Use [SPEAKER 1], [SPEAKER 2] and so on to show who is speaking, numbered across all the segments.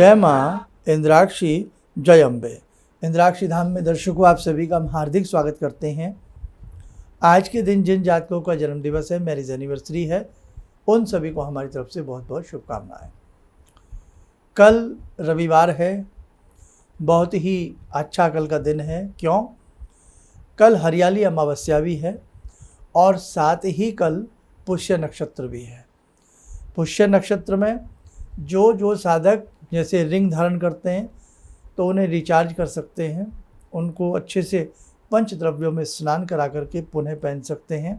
[SPEAKER 1] जय माँ इंद्राक्षी, जय अम्बे। इंद्राक्षी धाम में दर्शकों आप सभी का हम हार्दिक स्वागत करते हैं। आज के दिन जिन जातकों का जन्म दिवस है, मैरिज एनिवर्सरी है, उन सभी को हमारी तरफ से बहुत बहुत शुभकामनाएं। कल रविवार है, बहुत ही अच्छा कल का दिन है। क्यों? कल हरियाली अमावस्या भी है और साथ ही कल पुष्य नक्षत्र भी है। पुष्य नक्षत्र में जो साधक जैसे रिंग धारण करते हैं तो उन्हें रिचार्ज कर सकते हैं, उनको अच्छे से पंच द्रव्यों में स्नान करा करके पुनः पहन सकते हैं।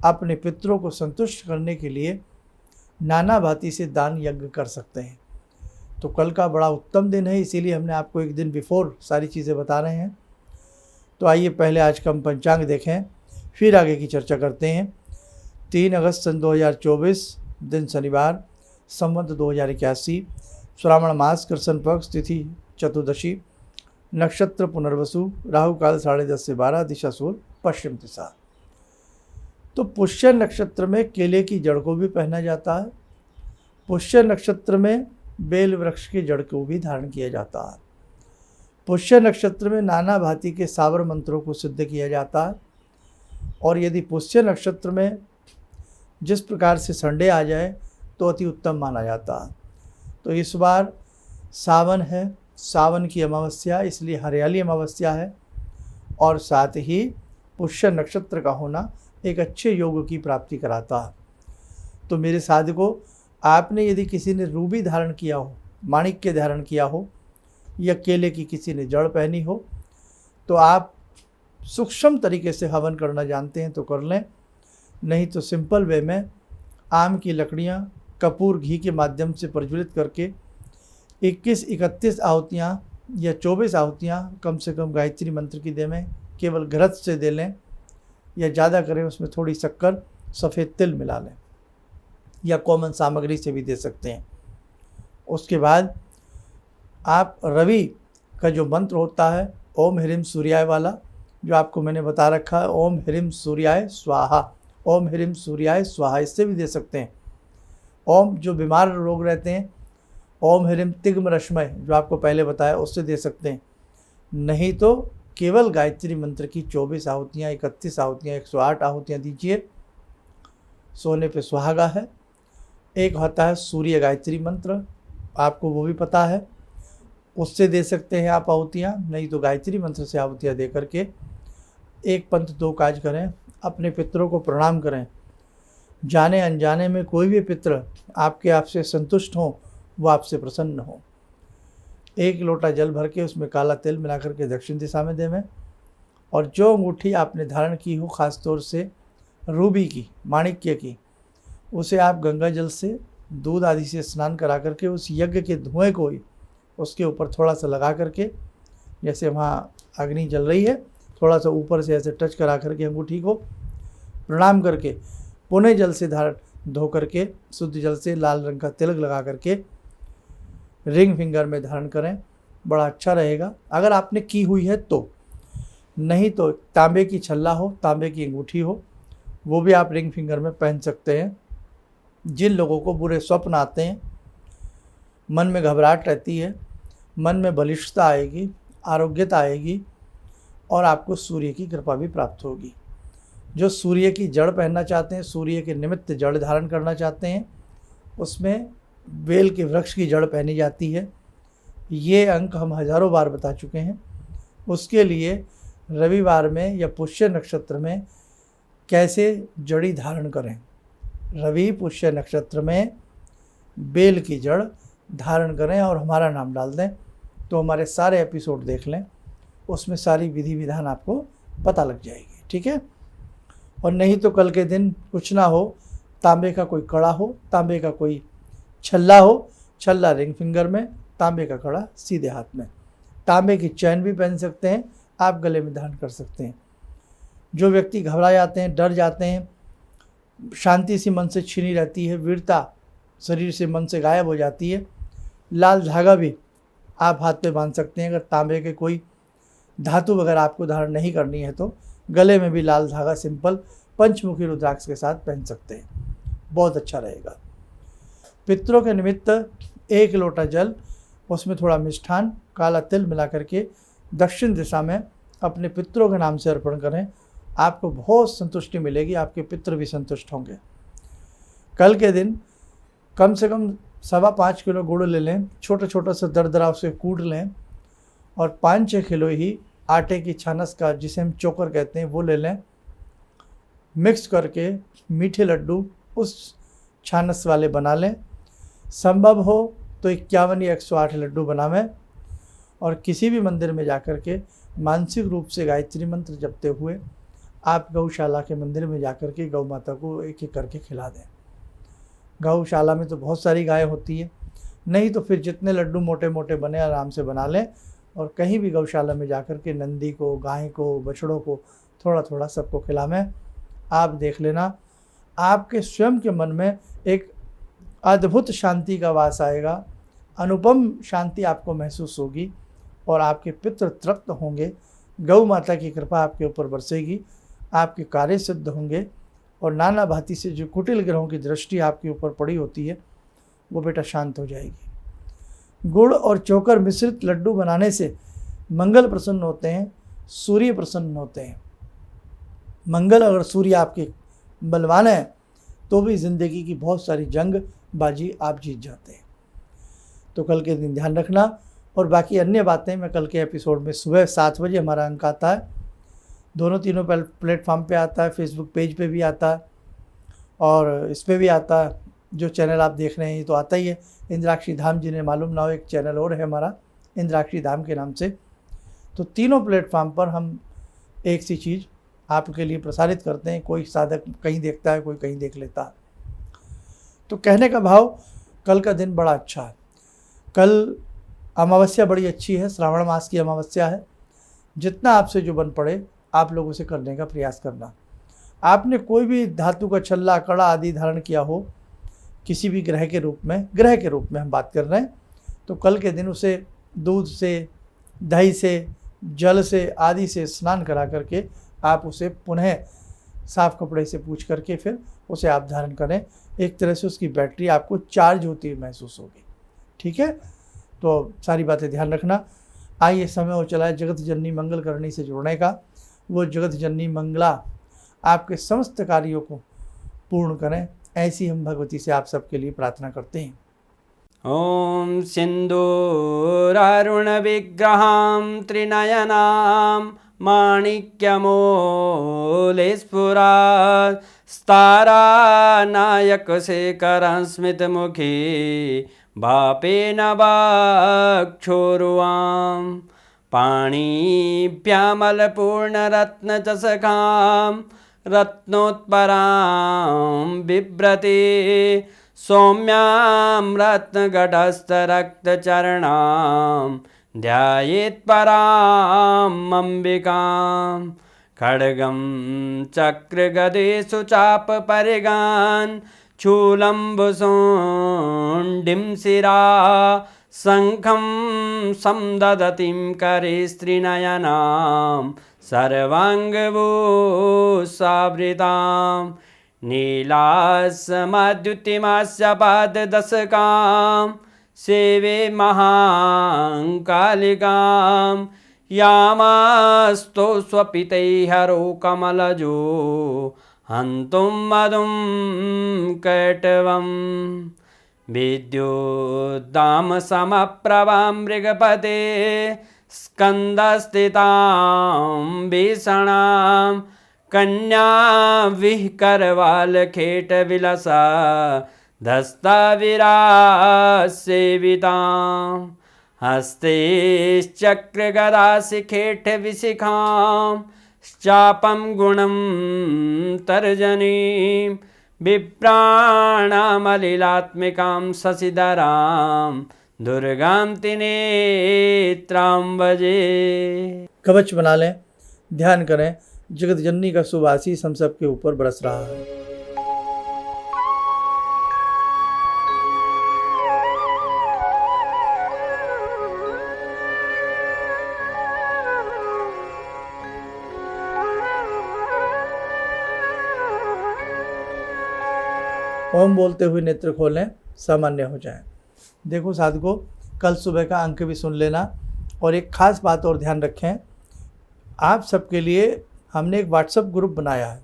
[SPEAKER 1] अपने पितरों को संतुष्ट करने के लिए नाना भांति से दान यज्ञ कर सकते हैं। तो कल का बड़ा उत्तम दिन है, इसीलिए हमने आपको एक दिन बिफोर सारी चीज़ें बता रहे हैं। तो आइए पहले आज का हम पंचांग देखें, फिर आगे की चर्चा करते हैं। 3 अगस्त सन 2024, दिन शनिवार, संवत 2081, श्रावण मास, कृष्ण पक्ष, तिथि चतुर्दशी, नक्षत्र पुनर्वसु, राहु काल 10:30 से 12, दिशा सूर्य पश्चिम दिशा। तो पुष्य नक्षत्र में केले की जड़ को भी पहना जाता है। पुष्य नक्षत्र में बेल वृक्ष की जड़ को भी धारण किया जाता है। पुष्य नक्षत्र में नाना भांति के सावर मंत्रों को सिद्ध किया जाता है। और यदि पुष्य नक्षत्र में जिस प्रकार से संडे आ जाए तो अति उत्तम माना जाता है। तो इस बार सावन है, सावन की अमावस्या, इसलिए हरियाली अमावस्या है और साथ ही पुष्य नक्षत्र का होना एक अच्छे योग की प्राप्ति कराता है। तो मेरे साधकों, आपने यदि किसी ने रूबी धारण किया हो, माणिक्य धारण किया हो या केले की किसी ने जड़ पहनी हो, तो आप सूक्ष्म तरीके से हवन करना जानते हैं तो कर लें, नहीं तो सिंपल वे में आम की लकड़ियाँ कपूर घी के माध्यम से प्रज्वलित करके 21-31 आहुतियाँ या 24 आहुतियाँ कम से कम गायत्री मंत्र की दें, केवल घृत से दे लें या ज़्यादा करें उसमें थोड़ी शक्कर, सफ़ेद तिल मिला लें या कॉमन सामग्री से भी दे सकते हैं। उसके बाद आप रवि का जो मंत्र होता है ओम ह्रीम सूर्याय वाला, जो आपको मैंने बता रखा है, ओम ह्रीम सूर्याय स्वाहा, ओम ह्रीम सूर्याय स्वाहा, इससे भी दे सकते हैं। ओम जो बीमार लोग रहते हैं, ओम ह्रीम तिग्म रश्मय जो आपको पहले बताया, उससे दे सकते हैं। नहीं तो केवल गायत्री मंत्र की 24 आहुतियाँ, 31 आहुतियाँ, 108 आहुतियाँ दीजिए। सोने पे सुहागा है। एक होता है सूर्य गायत्री मंत्र, आपको वो भी पता है, उससे दे सकते हैं आप आहुतियाँ। नहीं तो गायत्री मंत्र से आहुतियाँ दे करके एक पंथ दो काज करें, अपने पितरों को प्रणाम करें। जाने अनजाने में कोई भी पितर आपसे संतुष्ट हो, वो आपसे प्रसन्न हो। 1 लोटा जल भर के उसमें काला तिल मिला करके दक्षिण दिशा में देवें। और जो अंगूठी आपने धारण की हो, ख़ास तौर से रूबी की, माणिक्य की, उसे आप गंगा जल से, दूध आदि से स्नान करा करके उस यज्ञ के धुएँ को ही उसके ऊपर थोड़ा सा लगा करके, जैसे वहाँ अग्नि जल रही है, थोड़ा सा ऊपर से ऐसे टच करा करके अंगूठी को प्रणाम करके पुनः जल से धो करके, शुद्ध जल से लाल रंग का तिलक लगा करके रिंग फिंगर में धारण करें, बड़ा अच्छा रहेगा अगर आपने की हुई है तो। नहीं तो तांबे की छल्ला हो, तांबे की अंगूठी हो, वो भी आप रिंग फिंगर में पहन सकते हैं। जिन लोगों को बुरे स्वप्न आते हैं, मन में घबराहट रहती है, मन में बलिष्ठता आएगी, आरोग्यता आएगी और आपको सूर्य की कृपा भी प्राप्त होगी। जो सूर्य की जड़ पहनना चाहते हैं, सूर्य के निमित्त जड़ धारण करना चाहते हैं, उसमें बेल के वृक्ष की जड़ पहनी जाती है। ये अंक हम हज़ारों बार बता चुके हैं। उसके लिए रविवार में या पुष्य नक्षत्र में कैसे जड़ी धारण करें, रवि पुष्य नक्षत्र में बेल की जड़ धारण करें और हमारा नाम डाल दें, तो हमारे सारे एपिसोड देख लें, उसमें सारी विधि विधान आपको पता लग जाएगी। ठीक है? और नहीं तो कल के दिन कुछ ना हो, तांबे का कोई कड़ा हो, तांबे का कोई छल्ला हो, छल्ला रिंग फिंगर में, तांबे का कड़ा सीधे हाथ में। तांबे की चैन भी पहन सकते हैं आप, गले में धारण कर सकते हैं। जो व्यक्ति घबरा जाते हैं, डर जाते हैं, शांति सी मन से छीनी रहती है, वीरता शरीर से मन से गायब हो जाती है, लाल धागा भी आप हाथ पे बांध सकते हैं। अगर तांबे के कोई धातु वगैरह आपको धारण नहीं करनी है तो गले में भी लाल धागा सिंपल पंचमुखी रुद्राक्ष के साथ पहन सकते हैं, बहुत अच्छा रहेगा। पितरों के निमित्त 1 लोटा जल उसमें थोड़ा मिष्ठान, काला तिल मिला करके दक्षिण दिशा में अपने पितरों के नाम से अर्पण करें। आपको बहुत संतुष्टि मिलेगी, आपके पितर भी संतुष्ट होंगे। कल के दिन कम से कम 5.25 किलो गुड़ ले लें, छोटा छोटा सा दरदरा उसे कूट लें, और 5-6 किलो ही आटे की छानस का, जिसे हम चोकर कहते हैं, वो ले लें। मिक्स करके मीठे लड्डू उस छानस वाले बना लें। संभव हो तो 51 या 108 लड्डू बनावें, और किसी भी मंदिर में जाकर के मानसिक रूप से गायत्री मंत्र जपते हुए आप गौशाला के मंदिर में जाकर के गौ माता को एक एक करके खिला दें। गौशाला में तो बहुत सारी गायें होती है, नहीं तो फिर जितने लड्डू मोटे मोटे बने आराम से बना लें, और कहीं भी गौशाला में जाकर के नंदी को, गाय को, बछड़ों को थोड़ा थोड़ा सबको खिलावें। आप देख लेना, आपके स्वयं के मन में एक अद्भुत शांति का वास आएगा, अनुपम शांति आपको महसूस होगी, और आपके पितृ तृप्त होंगे। गौ माता की कृपा आपके ऊपर बरसेगी, आपके कार्य सिद्ध होंगे, और नाना भांति से जो कुटिल ग्रहों की दृष्टि आपके ऊपर पड़ी होती है वो बेटा शांत हो जाएगी। गुड़ और चोकर मिश्रित लड्डू बनाने से मंगल प्रसन्न होते हैं, सूर्य प्रसन्न होते हैं। मंगल अगर सूर्य आपके बलवान है तो भी ज़िंदगी की बहुत सारी जंग बाजी आप जीत जाते हैं। तो कल के दिन ध्यान रखना, और बाकी अन्य बातें मैं कल के एपिसोड में सुबह 7 बजे हमारा अंक आता है, दोनों तीनों प्लेटफॉर्म पे आता है, फेसबुक पेज पे भी आता है और इस पे भी आता है। जो चैनल आप देख रहे हैं तो आता ही है। इंद्राक्षी धाम, जिन्हें मालूम ना हो, एक चैनल और है हमारा इंद्राक्षी धाम के नाम से। तो तीनों प्लेटफॉर्म पर हम एक सी चीज़ आपके लिए प्रसारित करते हैं। कोई साधक कहीं देखता है, कोई कहीं देख लेता है। तो कहने का भाव, कल का दिन बड़ा अच्छा है। कल अमावस्या बड़ी अच्छी है, श्रावण मास की अमावस्या है। जितना आपसे जो बन पड़े आप लोग उसे करने का प्रयास करना। आपने कोई भी धातु का छल्ला, कड़ा आदि धारण किया हो किसी भी ग्रह के रूप में हम बात कर रहे हैं, तो कल के दिन उसे दूध से, दही से, जल से आदि से स्नान करा करके आप उसे पुनः साफ कपड़े से पूछ करके फिर उसे आप धारण करें। एक तरह से उसकी बैटरी आपको चार्ज होती हुई महसूस होगी। ठीक है, तो सारी बातें ध्यान रखना। आइए, समय हो चला है जगत जननी मंगल करनी से जुड़ने का। वो जगत जननी मंगला आपके समस्त कार्यों को पूर्ण करें, ऐसी हम भगवती से आप सबके लिए प्रार्थना करते हैं।
[SPEAKER 2] ओम सिंदूरारुण विग्रहां त्रिनयनां माणिक्यमूले स्फुरात् स्तारानायकशेखरं स्मितमुखी भापेन वाक्षोरुवां पाणिभ्यामलपूर्णरत्नचषकां रत्नोत्परां बिभ्रति सौम्यां रत्नगटस्थरक्तचरणां ध्यायेत्पराम् अम्बिकां खड्गं चक्रगदेषु चापपरिगान् शूलम्बुशुण्डिं शिरा शङ्खं समदधतीं करे स्त्रीनयनां सर्वाङ्गभूषावृतां नीलासमद्युतिमास्य पाददशकां सेवे महाकालिकां यामास्तो स्वपितैहरो कमलजो हन्तुं मधुं कैटवं विद्युद्दामसमप्रभां मृगपते स्कन्दस्थितां भीषणां कन्या विहकरवालखेटविलसा धस्ताविरासेवितां हस्तैश्चक्रगदाशिखेटविशिखां चापं गुणं तर्जनीं विप्राणामलिलात्मिकां शशिधरां दुर्गां त्रिनेत्रां भजे।
[SPEAKER 1] कवच बना लें, ध्यान करें, जगत जननी का शुभ आशीष हम सब के ऊपर बरस रहा है। ओम बोलते हुए नेत्र खोलें, सामान्य हो जाएं। देखो साधकों, कल सुबह का अंक भी सुन लेना। और एक ख़ास बात और ध्यान रखें, आप सबके लिए हमने एक व्हाट्सएप ग्रुप बनाया है,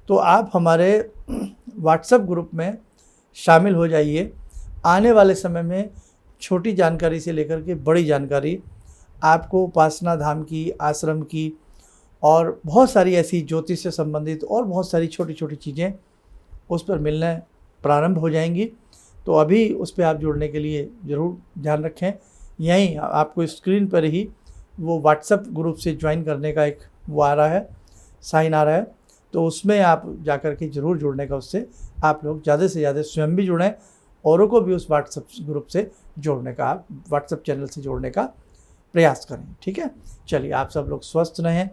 [SPEAKER 1] तो आप हमारे व्हाट्सएप ग्रुप में शामिल हो जाइए। आने वाले समय में छोटी जानकारी से लेकर के बड़ी जानकारी आपको उपासना धाम की, आश्रम की और बहुत सारी ऐसी ज्योतिष से संबंधित और बहुत सारी छोटी छोटी चीज़ें उस पर मिलने प्रारंभ हो जाएंगी। तो अभी उस पर आप जुड़ने के लिए ज़रूर ध्यान रखें। यहीं आपको स्क्रीन पर ही वो व्हाट्सएप ग्रुप से ज्वाइन करने का एक वो आ रहा है, साइन आ रहा है, तो उसमें आप जाकर के ज़रूर जुड़ने का, उससे आप लोग ज़्यादा से ज़्यादा स्वयं भी जुड़ें, औरों को भी उस व्हाट्सएप ग्रुप से जोड़ने का, आप व्हाट्सएप चैनल से जोड़ने का प्रयास करें। ठीक है, चलिए आप सब लोग स्वस्थ रहें,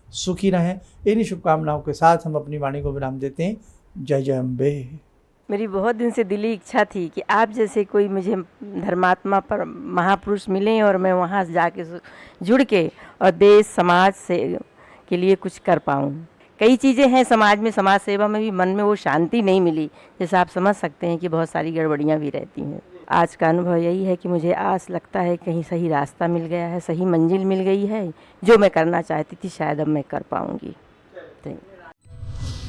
[SPEAKER 1] सुखी रहें। इन्हीं शुभकामनाओं के साथ हम अपनी वाणी को विराम देते हैं। जय जय अम्बे।
[SPEAKER 3] मेरी बहुत दिन से दिली इच्छा थी कि आप जैसे कोई मुझे धर्मात्मा पर महापुरुष मिलें और मैं वहाँ जाके जुड़ के और देश समाज से के लिए कुछ कर पाऊँ। कई चीज़ें हैं समाज में, समाज सेवा में भी मन में वो शांति नहीं मिली, जैसे आप समझ सकते हैं कि बहुत सारी गड़बड़ियाँ भी रहती हैं। आज का अनुभव यही है कि मुझे आस लगता है कहीं सही रास्ता मिल गया है, सही मंजिल मिल गई है, जो मैं करना चाहती थी शायद अब मैं कर पाऊँगी।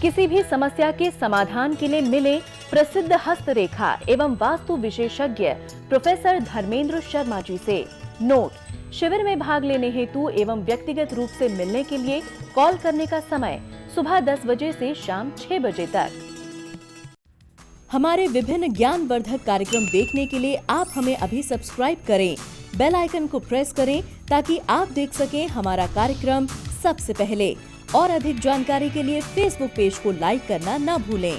[SPEAKER 4] किसी भी समस्या के समाधान के लिए मिले प्रसिद्ध हस्तरेखा एवं वास्तु विशेषज्ञ प्रोफेसर धर्मेंद्र शर्मा जी से। नोट: शिविर में भाग लेने हेतु एवं व्यक्तिगत रूप से मिलने के लिए कॉल करने का समय सुबह 10 बजे से शाम 6 बजे तक। हमारे विभिन्न ज्ञानवर्धक कार्यक्रम देखने के लिए आप हमें अभी सब्सक्राइब करें, बेल आइकन को प्रेस करें ताकि आप देख सकें हमारा कार्यक्रम सबसे पहले। और अधिक जानकारी के लिए फेसबुक पेज को लाइक करना न भूलें।